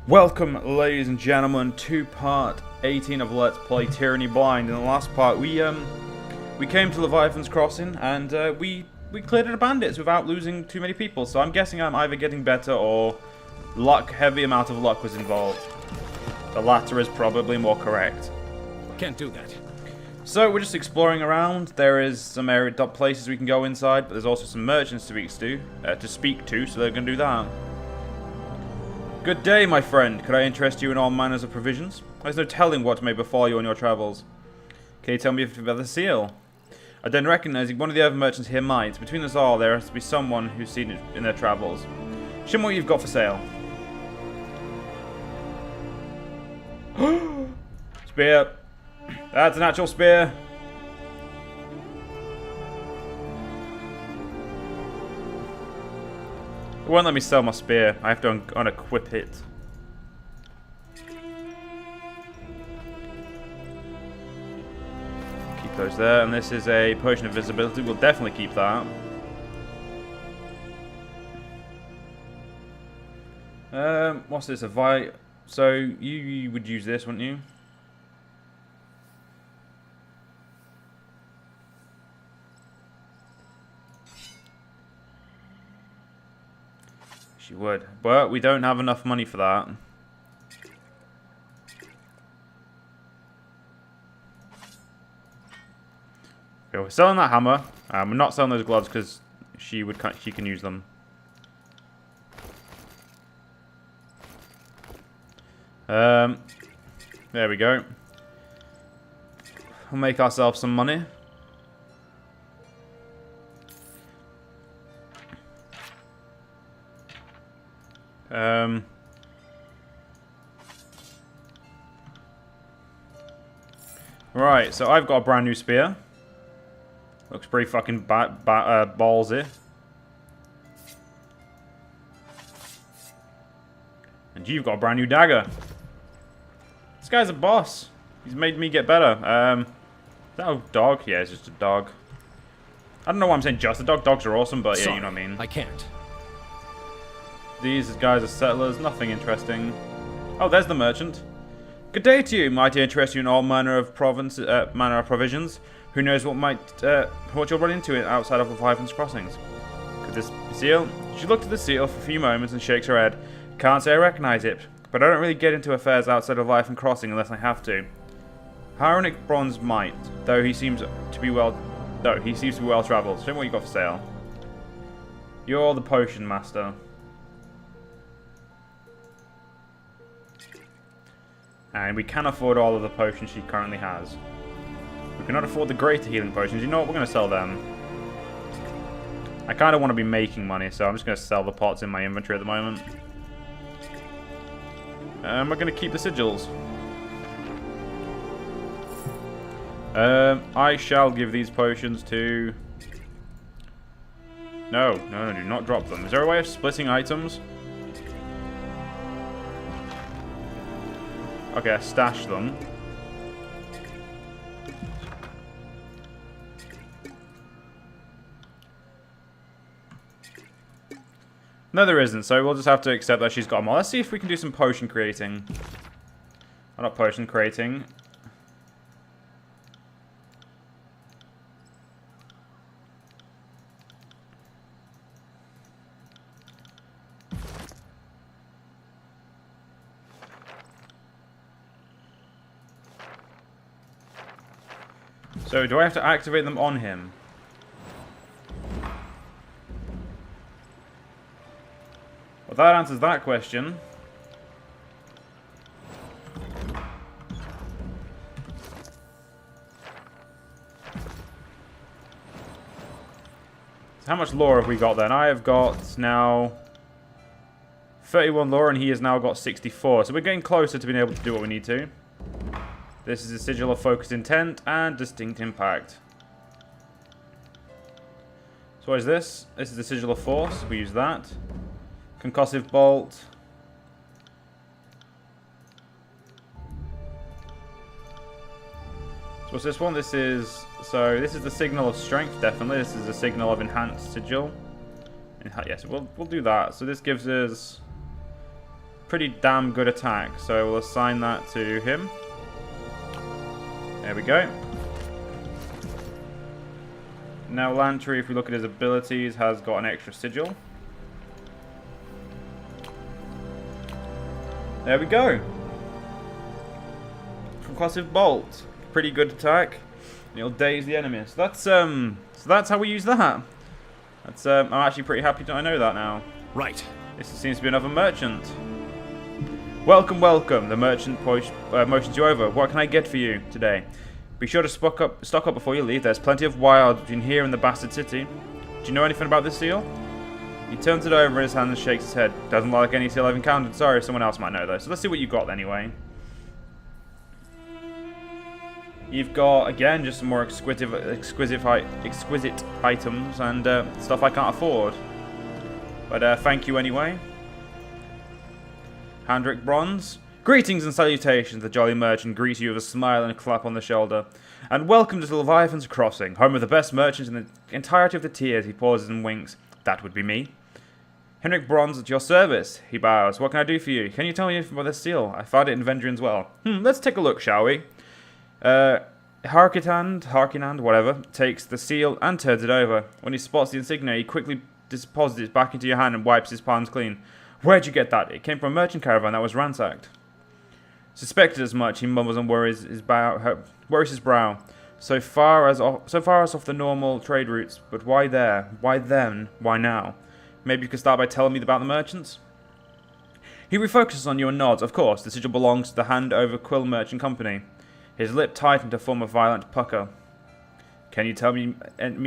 Welcome, ladies and gentlemen, to part 18 of Let's Play Tyranny Blind. In the last part, we came to Leviathan's Crossing, and we cleared it of bandits without losing too many people. So I'm guessing I'm either getting better or heavy amount of luck was involved. The latter is probably more correct. Can't do that. So we're just exploring around. There is some places we can go inside, but there's also some merchants to speak to, so they're going to do that. Good day, my friend. Could I interest you in all manners of provisions? There's no telling what may befall you on your travels. Can you tell me if you've ever seal? I don't recognize one of the other merchants here might. Between us all, there has to be someone who's seen it in their travels. Show me what you've got for sale. Spear. That's an actual spear. It won't let me sell my spear. I have to unequip it. Keep those there. And this is a potion of visibility. We'll definitely keep that. What's this? So you would use this, wouldn't you? She would, but we don't have enough money for that. Okay, we're selling that hammer. We're not selling those gloves because she can use them. There we go. We'll make ourselves some money. Right, so I've got a brand new spear. Looks pretty fucking ballsy. And you've got a brand new dagger. This guy's a boss. He's made me get better. Is that a dog? Yeah, it's just a dog. I don't know why I'm saying just a dog. Dogs are awesome, but yeah, you know what I mean. I can't. These guys are settlers, nothing interesting. Oh, there's the merchant. Good day to you. Might interest you in all manner of provisions. Who knows what you'll run into outside of Leviathan's crossings. Could this be seal? She looked at the seal for a few moments and shakes her head. Can't say I recognize it, but I don't really get into affairs outside of Leviathan Crossing unless I have to. Hieronymic bronze might, though he seems to be well traveled. Show me what you got for sale. You're the potion master. And we can afford all of the potions she currently has. We cannot afford the greater healing potions. You know what? We're going to sell them. I kind of want to be making money, so I'm just going to sell the pots in my inventory at the moment. And we're going to keep the sigils. I shall give these potions to... No, do not drop them. Is there a way of splitting items? Okay, I stashed them. No, there isn't, so we'll just have to accept that she's got them all. Let's see if we can do some potion creating. Oh, not potion creating. So, do I have to activate them on him? Well, that answers that question. So how much lore have we got then? I have got now 31 lore and he has now got 64. So we're getting closer to being able to do what we need to. This is a sigil of focused intent and distinct impact. So what is this? This is the sigil of force. We use that. Concussive bolt. So what's this one? This is the signal of strength, definitely. This is a signal of enhanced sigil. Yes, we'll do that. So this gives us pretty damn good attack, so we'll assign that to him. There we go. Now Lantry, if we look at his abilities, has got an extra sigil. There we go. Concussive Bolt. Pretty good attack. And it'll daze the enemy. So that's how we use that. That's I'm actually pretty happy that I know that now. Right. This seems to be another merchant. Welcome, welcome. The merchant motions you over. What can I get for you today? Be sure to stock up before you leave. There's plenty of wild between here and the Bastard City. Do you know anything about this seal? He turns it over in his hand and shakes his head. Doesn't look like any seal I've encountered. Sorry, someone else might know though. So let's see what you got anyway. You've got, again, just some more exquisite items and stuff I can't afford. But thank you anyway. Handrick Bronze. Greetings and salutations. The jolly merchant greets you with a smile and a clap on the shoulder. And welcome to Leviathan's Crossing, home of the best merchants in the entirety of the tiers. He pauses and winks. That would be me. Henrik Bronze at your service. He bows. What can I do for you? Can you tell me anything about this seal? I found it in Vendrian's well. Let's take a look, shall we? Harkinand, whatever, takes the seal and turns it over. When he spots the insignia, he quickly deposits it back into your hand and wipes his palms clean. Where'd you get that? It came from a merchant caravan that was ransacked. Suspected as much, he mumbles and worries his brow. So far as off the normal trade routes, but why there? Why then? Why now? Maybe you could start by telling me about the merchants? He refocuses on you and nods. Of course, the sigil belongs to the Hand Over Quill Merchant Company. His lip tightened to form a violent pucker. Can you tell me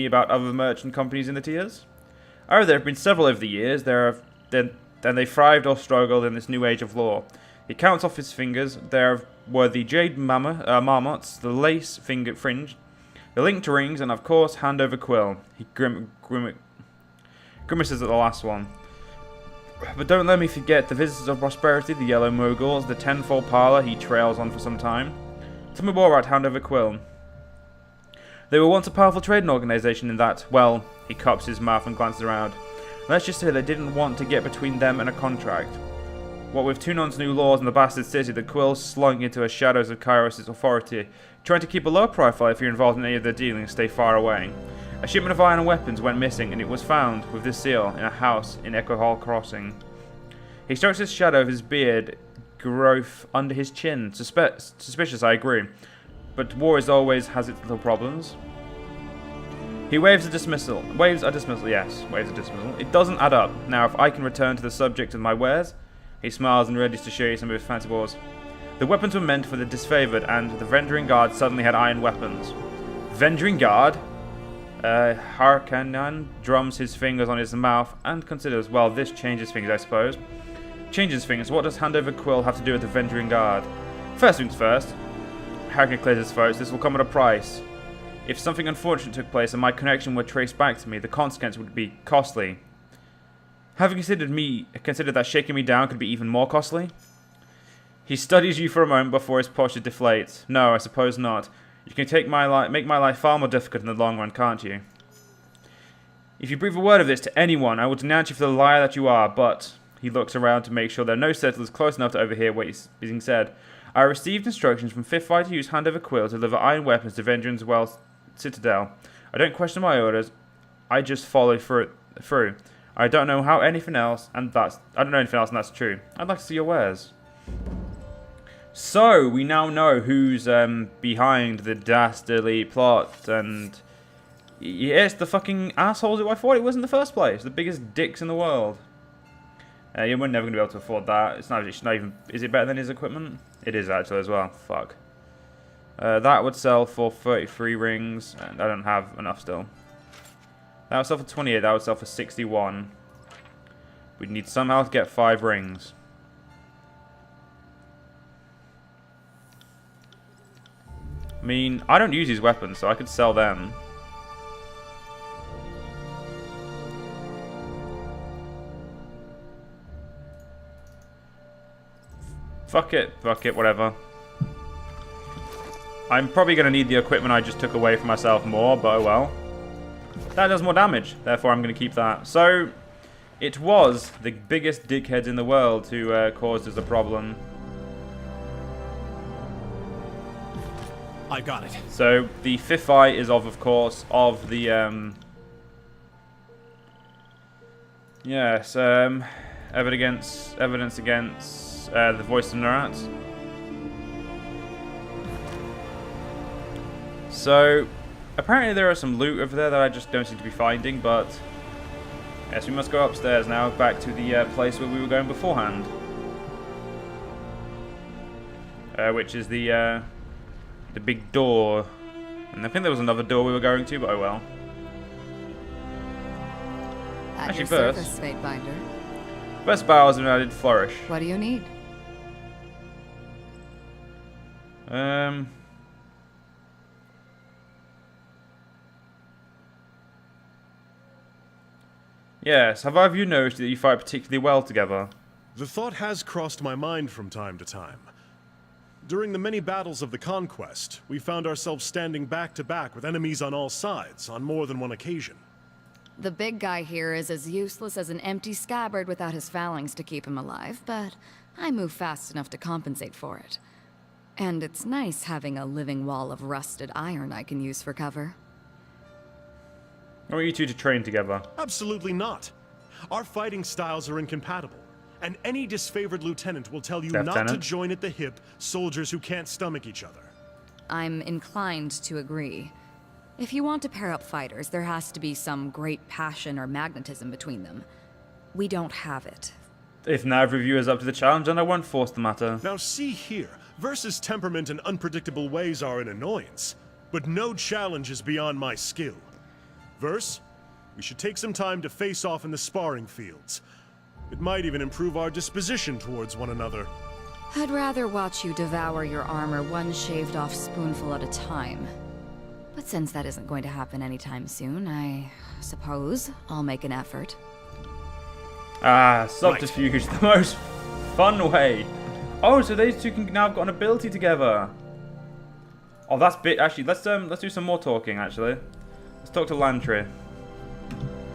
about other merchant companies in the tiers? Oh, there have been several over the years. Then they thrived or struggled in this new age of law. He counts off his fingers. There were the jade marmots, the lace finger fringe, the linked rings, and of course, Hand Over Quill. He grimaces at the last one. But don't let me forget the Visitors of Prosperity, the Yellow Moguls, the Tenfold Parlor. He trails on for some time. Tell me more about Hand Over Quill. They were once a powerful trading organization in that, well, he cups his mouth and glances around. Let's just say they didn't want to get between them and a contract. What with Tunon's new laws and the Bastard City, the Quills slunk into the shadows of Kairos' authority, trying to keep a low profile. If you're involved in any of their dealings, stay far away. A shipment of iron and weapons went missing, and it was found, with this seal, in a house in Echo Hall Crossing. He strokes his shadow of his beard growth under his chin. Suspicious, I agree. But war as always has its little problems. He waves a dismissal. Yes, waves a dismissal. It doesn't add up. Now, if I can return to the subject of my wares... He smiles and readies to show you some of his fancy wars. The weapons were meant for the disfavored, and the Vendrian Guard suddenly had iron weapons. Vendrian Guard? Harkanan drums his fingers on his mouth and considers, well, this changes things, I suppose. Changes things. What does Hand Over Quill have to do with the Vendrian Guard? First things first. Harkin clears his throat. This will come at a price. If something unfortunate took place and my connection were traced back to me, the consequence would be costly. Having considered that shaking me down could be even more costly? He studies you for a moment before his posture deflates. No, I suppose not. You can make my life far more difficult in the long run, can't you? If you breathe a word of this to anyone, I will denounce you for the liar that you are, but... He looks around to make sure there are no settlers close enough to overhear what is being said. I received instructions from Fifth Flight to use Hand Over Quill to deliver iron weapons to Vendrian's Well Citadel. I don't question my orders. I just follow through. I don't know anything else, and that's true. I'd like to see your wares. So we now know who's behind the dastardly plot, and it's the fucking assholes who I thought it was in the first place. The biggest dicks in the world. We're never going to be able to afford that. It's not even... Is it better than his equipment? It is actually as well. Fuck. That would sell for 33 rings, and I don't have enough still. That would sell for 28. That would sell for 61. We'd need somehow to get 5 rings. I mean, I don't use these weapons, so I could sell them. Fuck it, whatever. I'm probably going to need the equipment I just took away from myself more, but oh well. That does more damage, therefore I'm going to keep that. So, It was the biggest dickheads in the world who caused us a problem. I got it. So the fifth fight is of course, of the evidence against the voice of Narat. So apparently there are some loot over there that I just don't seem to be finding, but yes, we must go upstairs now, back to the place where we were going beforehand, which is the big door. And I think there was another door we were going to, but oh well. At Actually, your first, service, Fatebinder. first bowels and added flourish. What do you need? Yes, have either of you noticed that you fight particularly well together? The thought has crossed my mind from time to time. During the many battles of the Conquest, we found ourselves standing back to back with enemies on all sides on more than one occasion. The big guy here is as useless as an empty scabbard without his phalanx to keep him alive, but I move fast enough to compensate for it. And it's nice having a living wall of rusted iron I can use for cover. I want you two to train together. Absolutely not. Our fighting styles are incompatible, and any disfavored lieutenant will tell you not to join at the hip soldiers who can't stomach each other. I'm inclined to agree. If you want to pair up fighters, there has to be some great passion or magnetism between them. We don't have it. If neither of you is up to the challenge, then I won't force the matter. Now see here, Verse's temperament and unpredictable ways are an annoyance, but no challenge is beyond my skill. Verse, we should take some time to face off in the sparring fields. It might even improve our disposition towards one another. I'd rather watch you devour your armor one shaved off spoonful at a time. But since that isn't going to happen anytime soon, I suppose I'll make an effort. Ah, subterfuge, the most fun way. Oh, so these two can now have got an ability together. Oh, that's bit. Actually, let's do some more talking. Actually, let's talk to Lantry.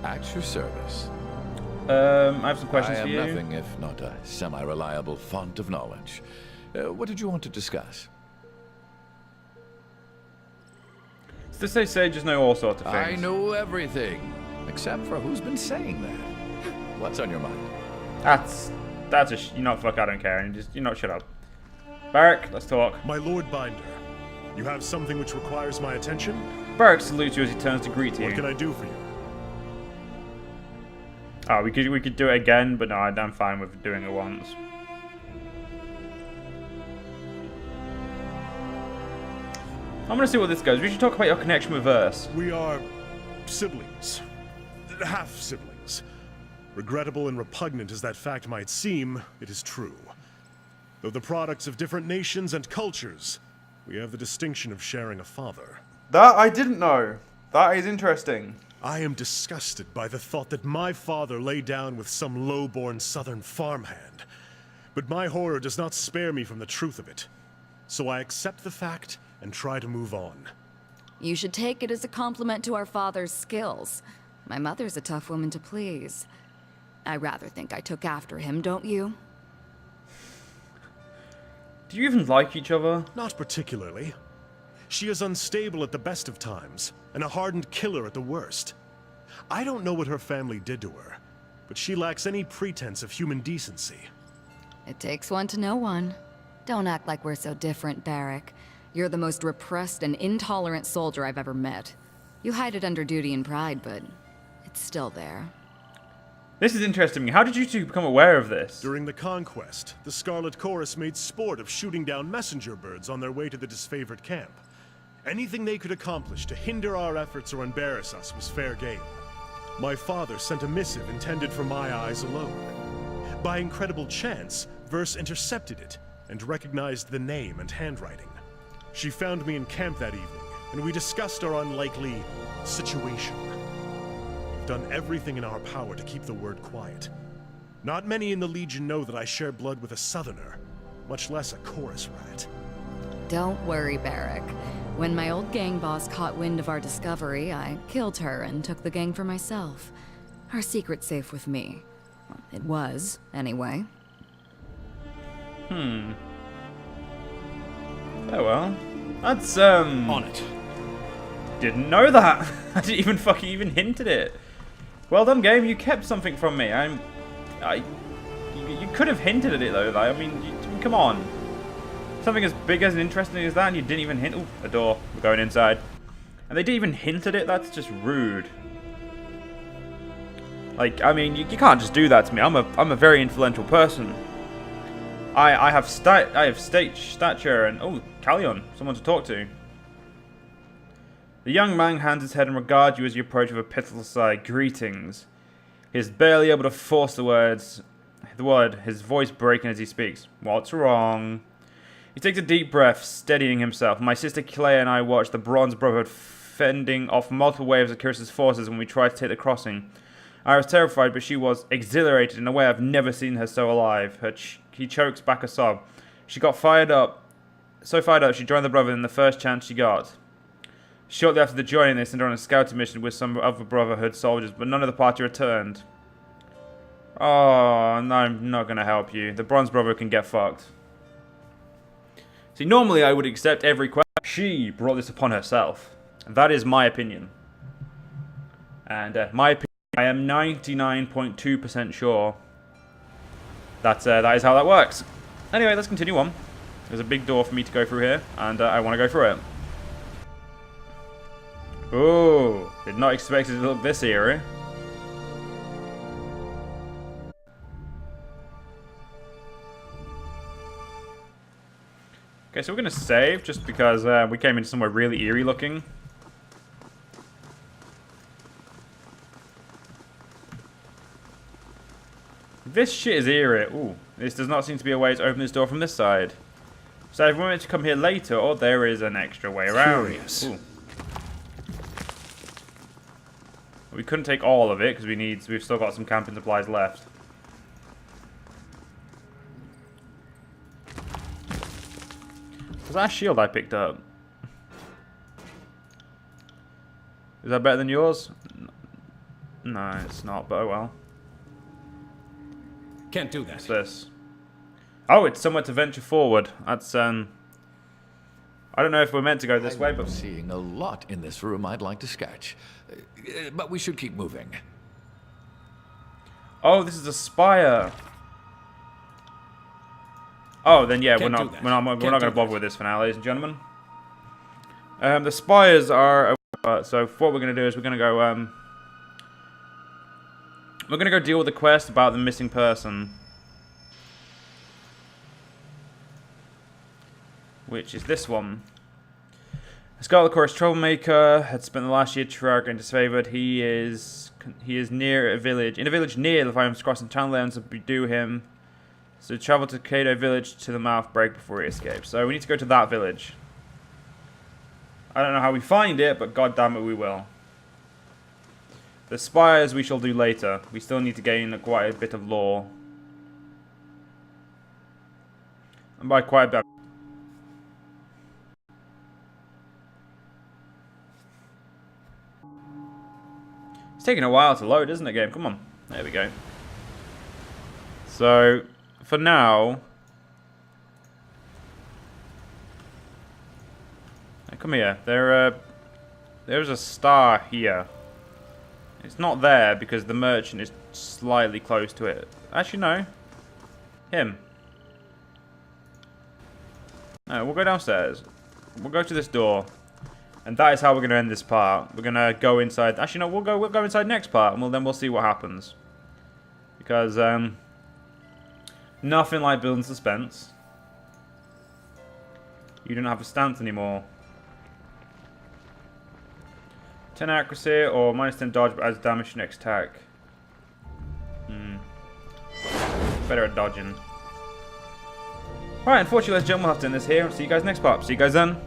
At your service. I have some questions for you. I am nothing if not a semi-reliable font of knowledge. What did you want to discuss? So they say sages know all sorts of things. I know everything, except for who's been saying that. What's on your mind? That's you know, fuck, I don't care. And just, you know, shut up. Barrack, let's talk. My Lord Binder, you have something which requires my attention? Barrack salutes you as he turns to greet you. What can I do for you? Oh, we could do it again, but no, I'm fine with doing it once. I'm gonna see what this goes. We should talk about your connection with Verse. We are siblings. Half-siblings. Regrettable and repugnant as that fact might seem, it is true. Though the products of different nations and cultures, we have the distinction of sharing a father. That I didn't know. That is interesting. I am disgusted by the thought that my father lay down with some low-born southern farmhand. But my horror does not spare me from the truth of it. So I accept the fact and try to move on. You should take it as a compliment to our father's skills. My mother's a tough woman to please. I rather think I took after him, don't you? Do you even like each other? Not particularly. She is unstable at the best of times, and a hardened killer at the worst. I don't know what her family did to her, but she lacks any pretense of human decency. It takes one to know one. Don't act like we're so different, Barrack. You're the most repressed and intolerant soldier I've ever met. You hide it under duty and pride, but it's still there. This is interesting. How did you two become aware of this? During the Conquest, the Scarlet Chorus made sport of shooting down messenger birds on their way to the disfavored camp. Anything they could accomplish to hinder our efforts or embarrass us was fair game. My father sent a missive intended for my eyes alone. By incredible chance, Verse intercepted it and recognized the name and handwriting. She found me in camp that evening, and we discussed our unlikely situation. We've done everything in our power to keep the word quiet. Not many in the Legion know that I share blood with a Southerner, much less a chorus rat. Don't worry, Barrack. When my old gang boss caught wind of our discovery, I killed her and took the gang for myself. Our secret's safe with me. It was, anyway. Oh well. That's, On it. Didn't know that. I didn't even fucking even hint at it. Well done, game. You kept something from me. You could have hinted at it, though. Like, I mean, come on. Something as big as and interesting as that, and you didn't even hint. Ooh, a door. We're going inside. And they didn't even hint at it. That's just rude. Like, I mean, you can't just do that to me. I'm a very influential person. I have stature, and oh, Callion, someone to talk to. The young man hands his head and regards you as you approach with a pitiful sigh. Greetings. He is barely able to force the word, his voice breaking as he speaks. What's wrong? He takes a deep breath, steadying himself. My sister Claire and I watched the Bronze Brotherhood fending off multiple waves of Kyris's forces when we tried to take the crossing. I was terrified, but she was exhilarated in a way I've never seen her so alive. He chokes back a sob. She got fired up. So fired up, she joined the Brotherhood in the first chance she got. Shortly after the joining, they sent her on a scouting mission with some other Brotherhood soldiers, but none of the party returned. Oh, no, I'm not going to help you. The Bronze Brotherhood can get fucked. See, normally I would accept every question. She brought this upon herself. That is my opinion. And my opinion, I am 99.2% sure that is how that works. Anyway, let's continue on. There's a big door for me to go through here, and I want to go through it. Ooh, did not expect it to look this eerie. Okay, so we're going to save just because we came into somewhere really eerie looking. This shit is eerie. Ooh, this does not seem to be a way to open this door from this side. So if we meant to come here later, or there is an extra way around. Curious. Ooh. We couldn't take all of it because we've still got some camping supplies left. Was that a shield I picked up? Is that better than yours? No, it's not, but oh well. Can't do that. What's this? Oh, it's somewhere to venture forward. That's, I don't know if we're meant to go this way, but... I'm seeing a lot in this room I'd like to sketch. But we should keep moving. Oh, this is a spire. Oh, then yeah, we're not going to bother with this for now, ladies and gentlemen. The spires are... so what we're going to do is we're going to go... we're going to go deal with the quest about the missing person. Which is this one. Scarlet Chorus Troublemaker had spent the last year getting disfavored. He is near a village. In a village near the Fire crossing town lands to do him. So travel to Kado village to the mouth break before he escapes. So we need to go to that village. I don't know how we find it, but god damn it we will. The spires we shall do later. We still need to gain quite a bit of lore. And by quite a bit... It's taking a while to load, isn't it, game? Come on. There we go. So, for now... Hey, come here. There's a star here. It's not there because the merchant is slightly close to it. Actually, no. Him. No, we'll go downstairs. We'll go to this door. And that is how we're going to end this part. We're going to go inside. Actually, no, we'll go inside next part, and then we'll see what happens. Because nothing like building suspense. You don't have a stance anymore. 10 accuracy or minus 10 dodge, but adds damage to next attack. Better at dodging. Alright, unfortunately, ladies and gentlemen, we'll have to end this here. See you guys next part. See you guys then.